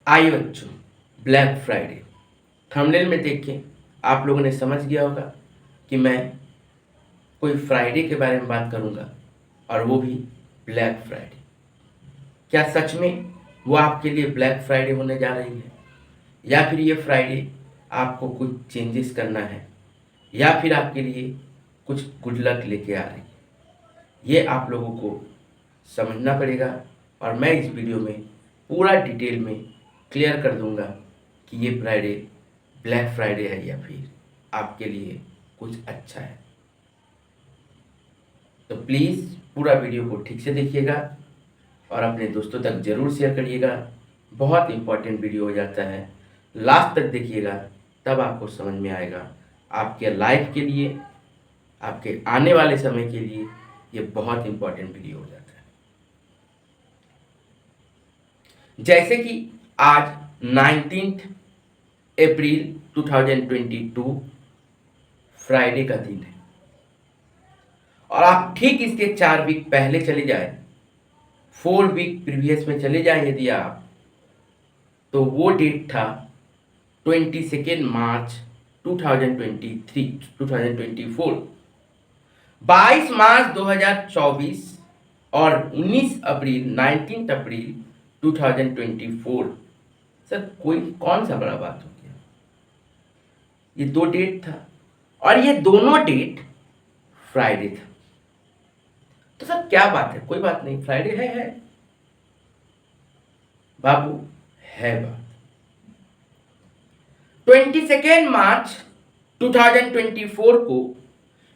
आइए बच्चों, black Friday thumbnail में देख के आप लोगों ने समझ गया होगा कि मैं कोई फ्राइडे के बारे में बात करूंगा और वो भी ब्लैक फ्राइडे। क्या सच में वो आपके लिए ब्लैक फ्राइडे होने जा रही है, या फिर ये फ्राइडे आपको कुछ चेंजेस करना है, या फिर आपके लिए कुछ गुड लक लेके आ रही है? ये आप लोगों को समझना पड़ेगा और मैं इस वीडियो में पूरा डिटेल में क्लियर कर दूंगा कि ये फ्राइडे ब्लैक फ्राइडे है या फिर आपके लिए कुछ अच्छा है। तो प्लीज़ पूरा वीडियो को ठीक से देखिएगा और अपने दोस्तों तक ज़रूर शेयर करिएगा। बहुत इंपॉर्टेंट वीडियो हो जाता है, लास्ट तक देखिएगा तब आपको समझ में आएगा। आपके लाइफ के लिए, आपके आने वाले समय के लिए ये बहुत इंपॉर्टेंट वीडियो हो जाता है। जैसे कि आज 19 अप्रैल 2022 फ्राइडे का दिन है और आप ठीक इसके 4 वीक पहले चले जाए, 4 वीक प्रीवियस में चले जाएं यदि आप, तो वो डेट था 22 मार्च 2024। 22 मार्च 2024 और 19 अप्रैल 19 अप्रैल 2024। सर कौन सा बड़ा बात हो गया? ये दो डेट था और ये दोनों डेट फ्राइडे था। तो सर क्या बात है? कोई बात नहीं, फ्राइडे है बाबू, है बात। 22 मार्च 2024 को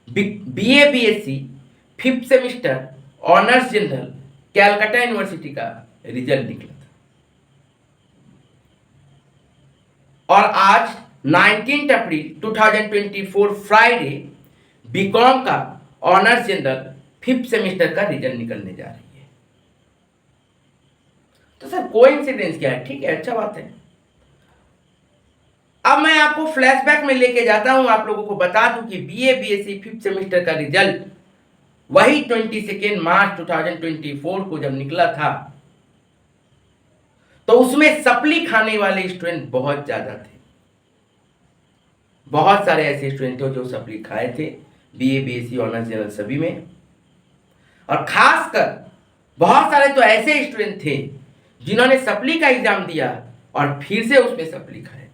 BA BSc 5th semester honours general Calcutta university का रिजल्ट निकला था और आज 19 अप्रैल 2024 फ्राइडे बीकॉम का ऑनर्स जनरल 5th सेमिस्टर का रिजल्ट निकलने जा रही है। तो सर कोइंसिडेंस क्या है? ठीक है, अच्छा बात है। अब मैं आपको फ्लैशबैक में लेके जाता हूं, आप लोगों को बता दूं कि बीए बीएससी 5th सेमेस्टर का रिजल्ट वही 22 मार्च 2024 को जब निकला था तो उसमें सप्ली खाने वाले स्टूडेंट बहुत ज्यादा थे। बहुत सारे ऐसे स्टूडेंट थे जो सप्ली खाए थे बीए बीएससी ऑनर्स जनरल सभी में, और खासकर बहुत सारे तो ऐसे स्टूडेंट थे जिन्होंने सप्ली का एग्जाम दिया और फिर से उसमें सप्ली खाए थे।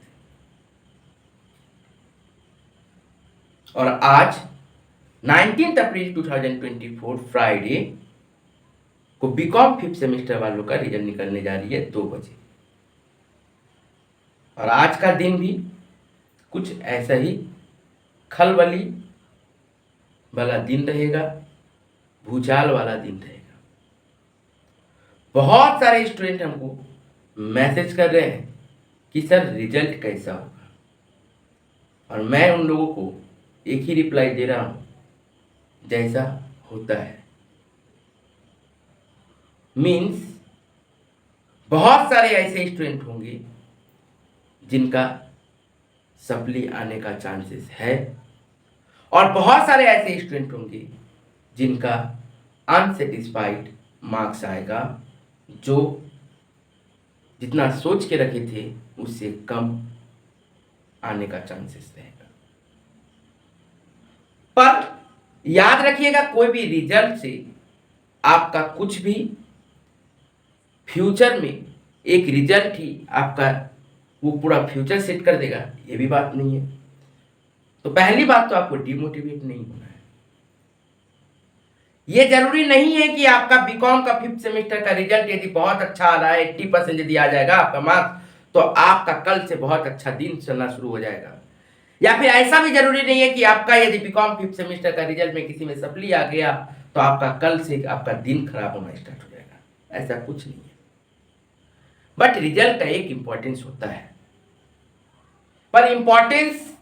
और आज 19 अप्रैल 2024 फ्राइडे को बीकॉम 5th सेमेस्टर वालों का रिजल्ट निकलने जा रही है 2 बजे। और आज का दिन भी कुछ ऐसा ही खलबली वाला दिन रहेगा, भूचाल वाला दिन रहेगा। बहुत सारे स्टूडेंट हमको मैसेज कर रहे हैं कि सर रिजल्ट कैसा होगा, और मैं उन लोगों को एक ही रिप्लाई दे रहा हूं, जैसा होता है। मीन्स बहुत सारे ऐसे स्टूडेंट होंगे जिनका सप्ली आने का चांसेस है, और बहुत सारे ऐसे स्टूडेंट होंगे जिनका अनसेटिस्फाइड मार्क्स आएगा, जो जितना सोच के रखे थे उससे कम आने का चांसेस रहेगा। पर याद रखिएगा, कोई भी रिजल्ट से आपका कुछ भी फ्यूचर में एक रिजल्ट ही आपका वो पूरा फ्यूचर सेट कर देगा, ये भी बात नहीं है। तो पहली बात तो आपको डिमोटिवेट नहीं होना है। ये जरूरी नहीं है कि आपका बीकॉम का 5th सेमेस्टर का रिजल्ट यदि बहुत अच्छा आ रहा है, 80% यदि आ जाएगा आपका मार्क्स, तो आपका कल से बहुत अच्छा दिन चलना शुरू हो जाएगा। या फिर ऐसा भी जरूरी नहीं है कि आपका यदि बीकॉम 5th सेमेस्टर का रिजल्ट में किसी में सप्ली आ गया तो आपका कल से आपका दिन खराब होना स्टार्ट हो जाएगा। ऐसा कुछ नहीं है। बट रिजल्ट का एक इंपॉर्टेंस होता है, पर इंपॉर्टेंस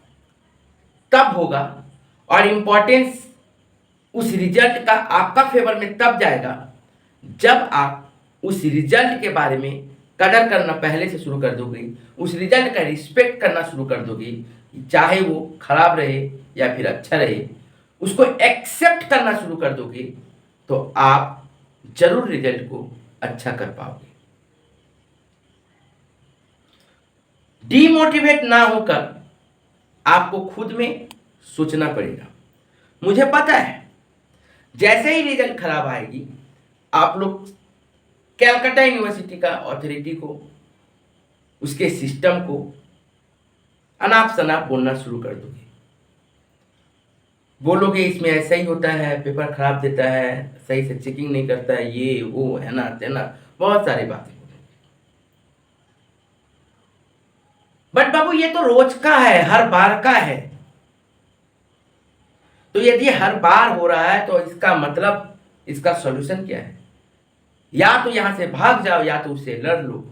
तब होगा और इंपॉर्टेंस उस रिजल्ट का आपका फेवर में तब जाएगा जब आप उस रिजल्ट के बारे में कदर करना पहले से शुरू कर दोगे, उस रिजल्ट का रिस्पेक्ट करना शुरू कर दोगे, चाहे वो खराब रहे या फिर अच्छा रहे, उसको एक्सेप्ट करना शुरू कर दोगे, तो आप जरूर रिजल्ट को अच्छा कर पाओगे। डीमोटिवेट ना होकर आपको खुद में सोचना पड़ेगा। मुझे पता है जैसे ही रिजल्ट खराब आएगी आप लोग कैलकाटा यूनिवर्सिटी का अथॉरिटी को, उसके सिस्टम को अनाप शनाप बोलना शुरू कर दोगे। बोलोगे इसमें ऐसा ही होता है, पेपर खराब देता है, सही से चेकिंग नहीं करता है, ये वो है ना तेना, बहुत सारी बातें बोलोगे। बट बाबू ये तो रोज का है, हर बार का है। तो यदि हर बार हो रहा है तो इसका मतलब, इसका सॉल्यूशन क्या है? या तो यहां से भाग जाओ या तो उससे लड़ लो।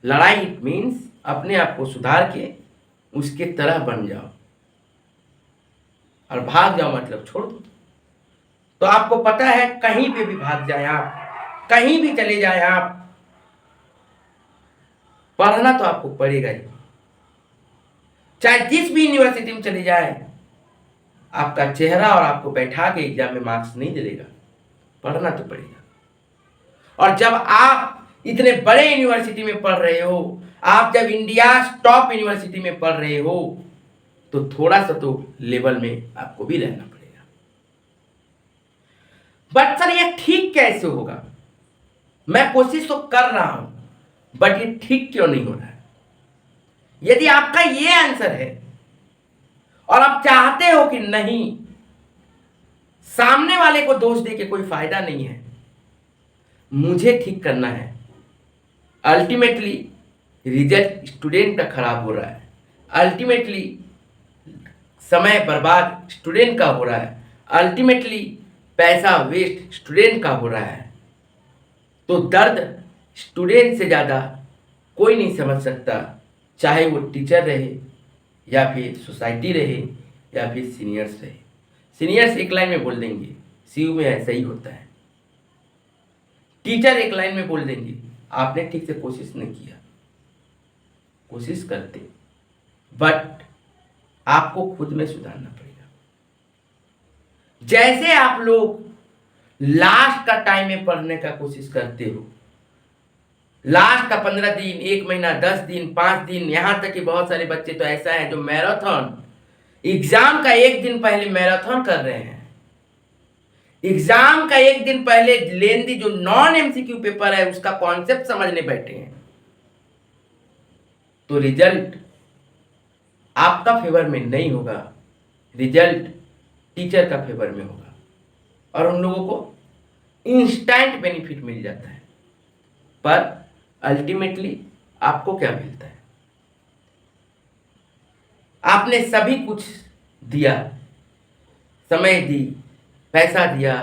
लड़ाई इट मीन्स अपने आप को सुधार के उसके तरह बन जाओ, और भाग जाओ मतलब छोड़ दो। तो आपको पता है कहीं पे भी भाग जाए आप, कहीं भी चले जाए आप, पढ़ना तो आपको पड़ेगा ही। चाहे जिस भी यूनिवर्सिटी में चले जाए, आपका चेहरा और आपको बैठा के एग्जाम में मार्क्स नहीं दिलेगा, पढ़ना तो पड़ेगा। और जब आप इतने बड़े यूनिवर्सिटी में पढ़ रहे हो, आप जब इंडिया टॉप यूनिवर्सिटी में पढ़ रहे हो, तो थोड़ा सा तो लेवल में आपको भी रहना पड़ेगा। बट सर ये ठीक कैसे होगा? मैं कोशिश तो कर रहा हूं, बट ये ठीक क्यों नहीं हो रहा है? यदि आपका ये आंसर है और आप चाहते हो कि नहीं, सामने वाले को दोष दे के कोई फायदा नहीं है, मुझे ठीक करना है। अल्टीमेटली रिजल्ट स्टूडेंट का खराब हो रहा है, अल्टीमेटली समय बर्बाद स्टूडेंट का हो रहा है, अल्टीमेटली पैसा वेस्ट स्टूडेंट का हो रहा है। तो दर्द स्टूडेंट से ज़्यादा कोई नहीं समझ सकता, चाहे वो टीचर रहे या फिर सोसाइटी रहे या फिर सीनियर्स रहे। सीनियर्स एक लाइन में बोल देंगे सीयू में ऐसा ही होता है, टीचर एक लाइन में बोल देंगे आपने ठीक से कोशिश नहीं किया। कोशिश करते, बट आपको खुद में सुधारना पड़ेगा। जैसे आप लोग लास्ट का टाइम में पढ़ने का कोशिश करते हो, लास्ट का 15 दिन, 1 महीना, 10 दिन, 5 दिन, यहां तक कि बहुत सारे बच्चे तो ऐसा है जो मैराथन, एग्जाम का 1 दिन पहले मैराथन कर रहे हैं। एग्जाम का 1 दिन पहले लेंदी जो नॉन एमसीक्यू पेपर है उसका कॉन्सेप्ट समझने बैठे हैं। तो रिजल्ट आपका फेवर में नहीं होगा, रिजल्ट टीचर का फेवर में होगा, और उन लोगों को इंस्टेंट बेनिफिट मिल जाता है। पर अल्टीमेटली आपको क्या मिलता है? आपने सभी कुछ दिया, समय दी, पैसा दिया,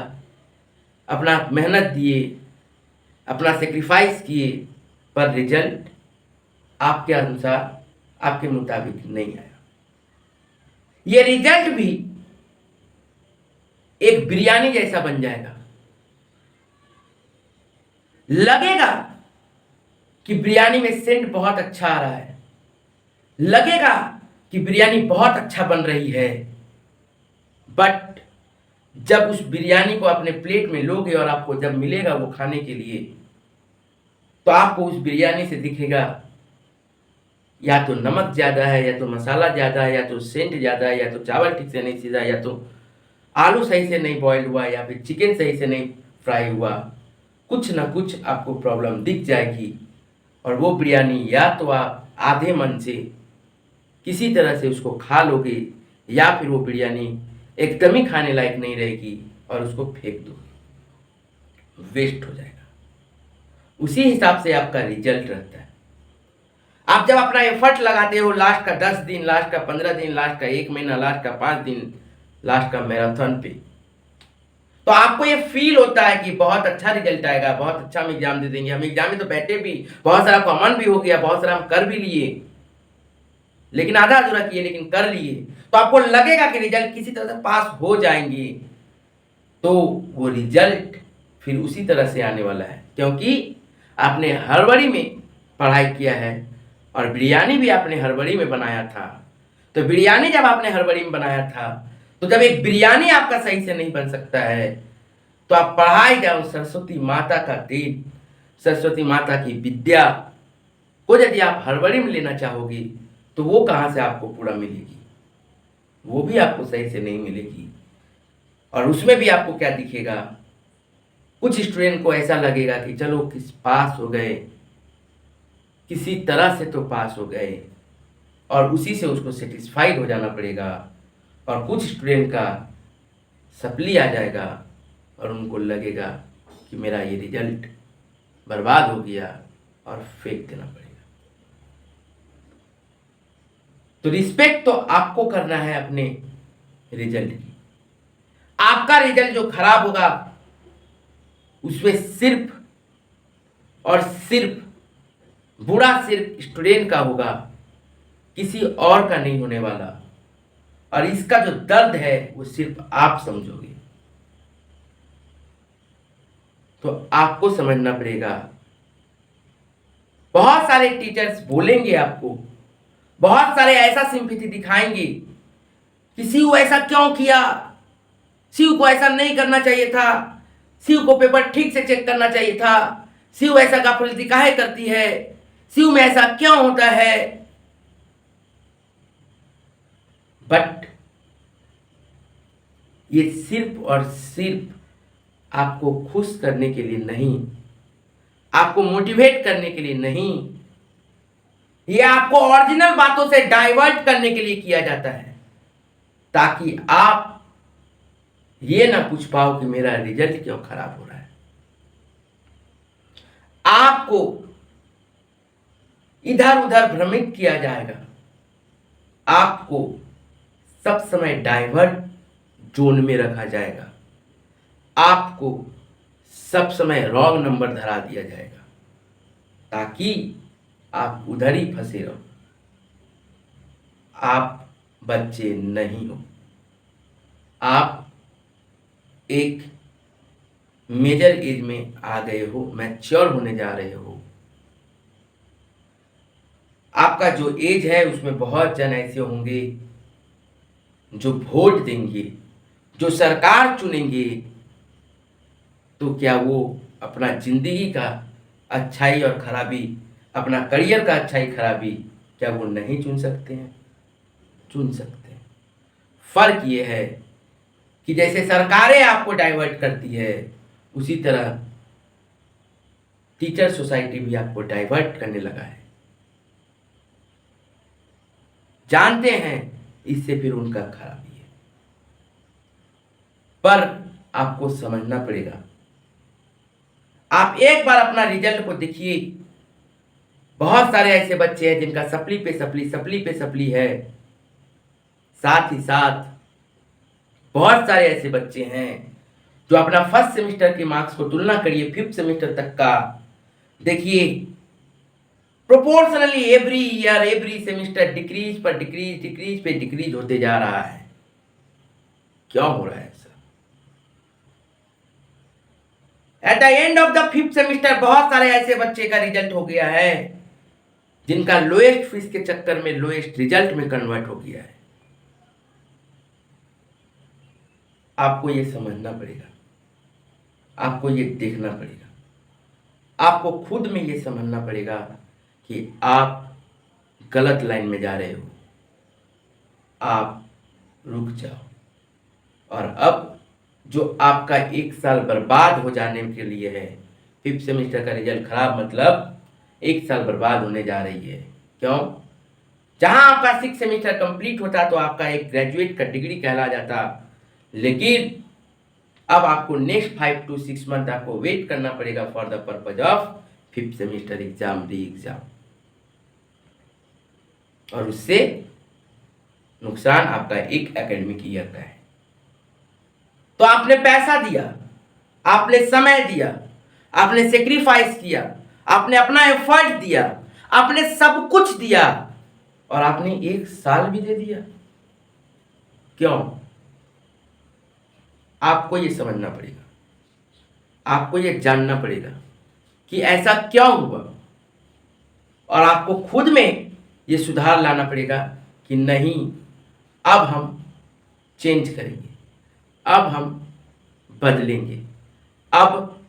अपना मेहनत दिए, अपना सेक्रीफाइस किए, पर रिजल्ट आपके अनुसार, आपके मुताबिक नहीं आया। ये रिजल्ट भी एक बिरयानी जैसा बन जाएगा। लगेगा कि बिरयानी में सेंट बहुत अच्छा आ रहा है, लगेगा कि बिरयानी बहुत अच्छा बन रही है, बट जब उस बिरयानी को अपने प्लेट में लोगे और आपको जब मिलेगा वो खाने के लिए, तो आपको उस बिरयानी से दिखेगा या तो नमक ज़्यादा है, या तो मसाला ज़्यादा है, या तो सेंट ज़्यादा है, या तो चावल ठीक से नहीं सीधा, या तो आलू सही से नहीं बॉयल हुआ, या फिर चिकन सही से नहीं फ्राई हुआ। कुछ ना कुछ आपको प्रॉब्लम दिख जाएगी, और वो बिरयानी या तो आप आधे मन से किसी तरह से उसको खा लोगे, या फिर वो बिरयानी एकदम ही खाने लायक नहीं रहेगी और उसको फेंक दोगे, वेस्ट हो जाएगा। उसी हिसाब से आपका रिजल्ट रहता है। आप जब अपना एफर्ट लगाते हो, लास्ट का 10 दिन, लास्ट का 15 दिन, लास्ट का 1 महीना, लास्ट का 5 दिन, लास्ट का मैराथन पे, तो आपको ये फील होता है कि बहुत अच्छा रिजल्ट आएगा, बहुत अच्छा हम एग्जाम दे देंगे। हम एग्जाम में तो बैठे भी, बहुत सारा कॉमन भी हो गया, बहुत सारा हम कर भी लिए, लेकिन आधा अधूरा किए लेकिन कर लिए। तो आपको लगेगा कि रिजल्ट किसी तरह से पास हो जाएंगे, तो वो रिजल्ट फिर उसी तरह से आने वाला है, क्योंकि आपने हड़बड़ी में पढ़ाई किया है और बिरयानी भी आपने हड़बड़ी में बनाया था। तो बिरयानी जब आपने हड़बड़ी में बनाया था, तो जब एक बिरयानी आपका सही से नहीं बन सकता है, तो आप पढ़ाई जाओ सरस्वती माता का तेज, सरस्वती माता की विद्या को यदि आप हड़बड़ी में लेना चाहोगी तो वो कहाँ से आपको पूरा मिलेगी, वो भी आपको सही से नहीं मिलेगी। और उसमें भी आपको क्या दिखेगा, कुछ स्टूडेंट को ऐसा लगेगा कि चलो किस पास हो गए, किसी तरह से तो पास हो गए, और उसी से उसको सेटिस्फाइड हो जाना पड़ेगा। और कुछ स्टूडेंट का सप्ली आ जाएगा और उनको लगेगा कि मेरा ये रिजल्ट बर्बाद हो गया और फेंक देना पड़ेगा। तो रिस्पेक्ट तो आपको करना है अपने रिजल्ट की। आपका रिजल्ट जो खराब होगा उसमें सिर्फ और सिर्फ बुरा सिर्फ स्टूडेंट का होगा, किसी और का नहीं होने वाला। और इसका जो दर्द है वो सिर्फ आप समझोगे। तो आपको समझना पड़ेगा। बहुत सारे टीचर्स बोलेंगे आपको, बहुत सारे ऐसा सिंपैथी दिखाएंगे कि शिव ऐसा क्यों किया, शिव को ऐसा नहीं करना चाहिए था, शिव को पेपर ठीक से चेक करना चाहिए था, शिव ऐसा गाफिलती काहे करती है, शिव में ऐसा क्यों होता है। बट ये सिर्फ और सिर्फ आपको खुश करने के लिए नहीं, आपको मोटिवेट करने के लिए नहीं, ये आपको ओरिजिनल बातों से डाइवर्ट करने के लिए किया जाता है, ताकि आप ये ना पूछ पाओ कि मेरा रिजल्ट क्यों खराब हो रहा है। आपको इधर उधर भ्रमित किया जाएगा, आपको सब समय डाइवर्ट जोन में रखा जाएगा, आपको सब समय रॉन्ग नंबर धरा दिया जाएगा, ताकि आप उधर ही फंसे रहो। आप बच्चे नहीं हो, आप एक मेजर एज में आ गए हो, मैच्योर होने जा रहे हो। आपका जो एज है उसमें बहुत जन ऐसे होंगे जो वोट देंगे, जो सरकार चुनेंगे, तो क्या वो अपना जिंदगी का अच्छाई और खराबी, अपना करियर का अच्छाई खराबी क्या वो नहीं चुन सकते हैं? चुन सकते हैं। फर्क ये है कि जैसे सरकारें आपको डाइवर्ट करती है, उसी तरह टीचर सोसाइटी भी आपको डाइवर्ट करने लगा है। जानते हैं इससे फिर उनका खराबी है, पर आपको समझना पड़ेगा। आप एक बार अपना रिजल्ट को देखिए। बहुत सारे ऐसे बच्चे हैं जिनका सप्ली पे सप्ली है। साथ ही साथ बहुत सारे ऐसे बच्चे हैं जो अपना फर्स्ट सेमेस्टर के मार्क्स को तुलना करिए फिफ्थ सेमेस्टर तक का, देखिए proportionally every year every semester decrease पर डिक्रीज होते जा रहा है। क्यों हो रहा है ऐसा? At the end of the fifth semester बहुत सारे ऐसे बच्चे का रिजल्ट हो गया है जिनका लोएस्ट फीस के चक्कर में लोएस्ट रिजल्ट में कन्वर्ट हो गया है। आपको ये समझना पड़ेगा, आपको ये देखना पड़ेगा, आपको खुद में ये समझना पड़ेगा कि आप गलत लाइन में जा रहे हो। आप रुक जाओ। और अब जो आपका एक साल बर्बाद हो जाने के लिए है, फिफ्थ सेमेस्टर का रिजल्ट खराब मतलब एक साल बर्बाद होने जा रही है। क्यों? जहां आपका सिक्स सेमेस्टर कंप्लीट होता तो आपका एक ग्रेजुएट का डिग्री कहला जाता, लेकिन अब आपको नेक्स्ट 5 to 6 मंथ आपको वेट करना पड़ेगा for the purpose of fifth semester exam, री एग्जाम। और उससे नुकसान आपका एक एकेडमिक ईयर का है। तो आपने पैसा दिया, आपने समय दिया, आपने सेक्रीफाइस किया, आपने अपना एफर्ट दिया, आपने सब कुछ दिया, और आपने एक साल भी दे दिया। क्यों? आपको ये समझना पड़ेगा, आपको ये जानना पड़ेगा कि ऐसा क्यों हुआ, और आपको खुद में ये सुधार लाना पड़ेगा कि नहीं, अब हम चेंज करेंगे, अब हम बदलेंगे, अब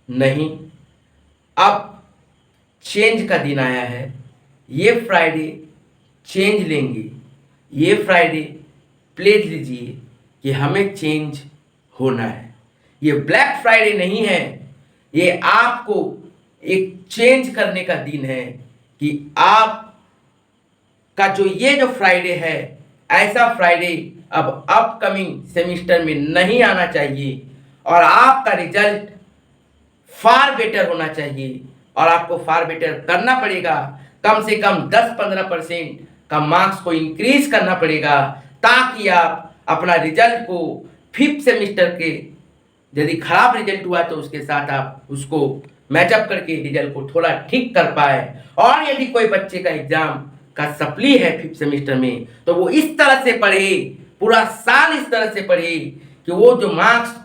नहीं, अब चेंज का दिन आया है। ये फ्राइडे चेंज लेंगे, ये फ्राइडे प्लेज लीजिए कि हमें चेंज होना है। ये ब्लैक फ्राइडे नहीं है, ये आपको एक चेंज करने का दिन है कि आप का जो फ्राइडे है, ऐसा फ्राइडे अब अपकमिंग सेमिस्टर में नहीं आना चाहिए और आपका रिजल्ट फार बेटर होना चाहिए। और आपको फार बेटर करना पड़ेगा, कम से कम 10-15% का मार्क्स को इंक्रीज करना पड़ेगा, ताकि आप अपना रिजल्ट को 5th सेमिस्टर के यदि खराब रिजल्ट हुआ तो उसके साथ आप उसको मैचअप करके रिजल्ट को थोड़ा ठीक कर पाए। और यदि कोई बच्चे का एग्जाम का सप्ली है 5th सेमिस्टर में, तो वो इस तरह से पढ़े, पूरा साल इस तरह से पढ़े कि वो जो मार्क्स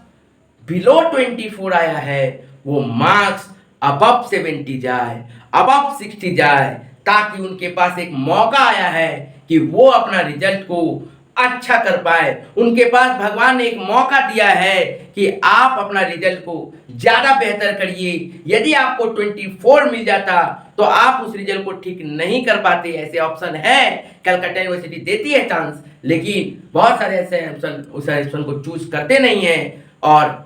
बिलो 24 आया है वो मार्क्स अबव 70 जाए, अबव 60 जाए, ताकि उनके पास एक मौका आया है कि वो अपना रिजल्ट को अच्छा कर पाए। उनके पास भगवान ने एक मौका दिया है कि आप अपना रिजल्ट को ज़्यादा बेहतर करिए। यदि आपको 24 मिल जाता तो आप उस रिजल्ट को ठीक नहीं कर पाते। ऐसे ऑप्शन है, कलकत्ता यूनिवर्सिटी देती है चांस, लेकिन बहुत सारे ऐसे ऑप्शन उस ऑप्शन को चूज करते नहीं हैं और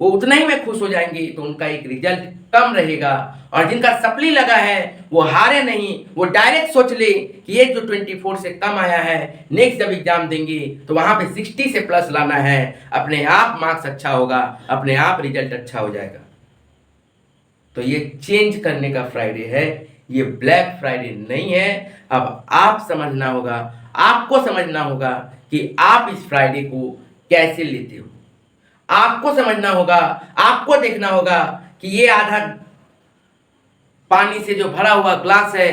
वो उतना ही में खुश हो जाएंगे, तो उनका एक रिजल्ट कम रहेगा। और जिनका सप्ली लगा है वो हारे नहीं, वो डायरेक्ट सोच ले कि ये जो 24 से कम आया है, नेक्स्ट जब एग्जाम देंगे तो वहाँ पे 60 से प्लस लाना है। अपने आप मार्क्स अच्छा होगा, अपने आप रिजल्ट अच्छा हो जाएगा। तो ये चेंज करने का फ्राइडे है, ये ब्लैक फ्राइडे नहीं है। अब आप समझना होगा, आपको समझना होगा कि आप इस फ्राइडे को कैसे लेते हो। आपको समझना होगा, आपको देखना होगा कि ये आधा पानी से जो भरा हुआ ग्लास है,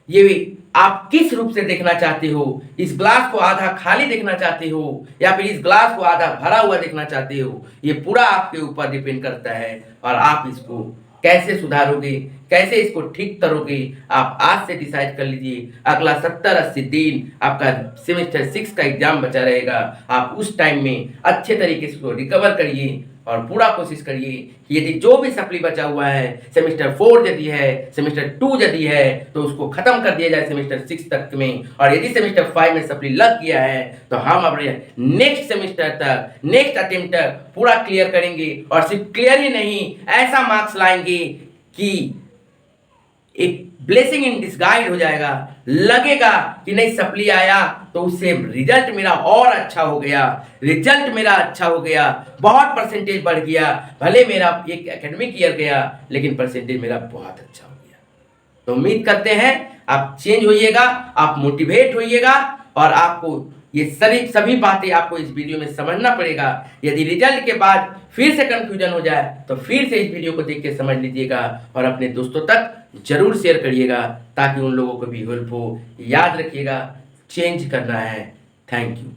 ये आप किस रूप से देखना चाहते हो। इस ग्लास को आधा खाली देखना चाहते हो या फिर इस ग्लास को आधा भरा हुआ देखना चाहते हो, ये पूरा आपके ऊपर डिपेंड करता है। और आप इसको कैसे सुधारोगे, कैसे इसको ठीक करोगे, आप आज से डिसाइड कर लीजिए। अगला 70-80 दिन आपका सेमेस्टर 6 का एग्जाम बचा रहेगा। आप उस टाइम में अच्छे तरीके से उसको रिकवर करिए और पूरा कोशिश करिए कि यदि जो भी सप्ली बचा हुआ है, सेमेस्टर 4 यदि है, सेमेस्टर 2 यदि है, तो उसको खत्म कर दिया जाए सेमेस्टर 6 तक में। और यदि सेमेस्टर 5 में सप्ली लग गया है तो हम अपने नेक्स्ट सेमेस्टर तक, नेक्स्ट अटेम्प्ट तक पूरा क्लियर करेंगे। और सिर्फ क्लियर ही नहीं, ऐसा मार्क्स लाएंगे कि एक ब्लेसिंग इन डिस्गाइज हो जाएगा। लगेगा कि नहीं सप्ली आया तो उससे रिजल्ट मेरा और अच्छा हो गया, रिजल्ट मेरा अच्छा हो गया, बहुत परसेंटेज बढ़ गया। भले मेरा एक एकेडमिक ईयर गया लेकिन परसेंटेज मेरा बहुत अच्छा हो गया। तो उम्मीद करते हैं आप चेंज होइएगा, आप मोटिवेट होइएगा और आपको ये सभी बातें आपको इस वीडियो में समझना पड़ेगा। यदि रिजल्ट के बाद फिर से कंफ्यूजन हो जाए तो फिर से इस वीडियो को देख के समझ लीजिएगा और अपने दोस्तों तक जरूर शेयर करिएगा, ताकि उन लोगों को भी हेल्प हो। याद रखिएगा, चेंज करना है। Thank you.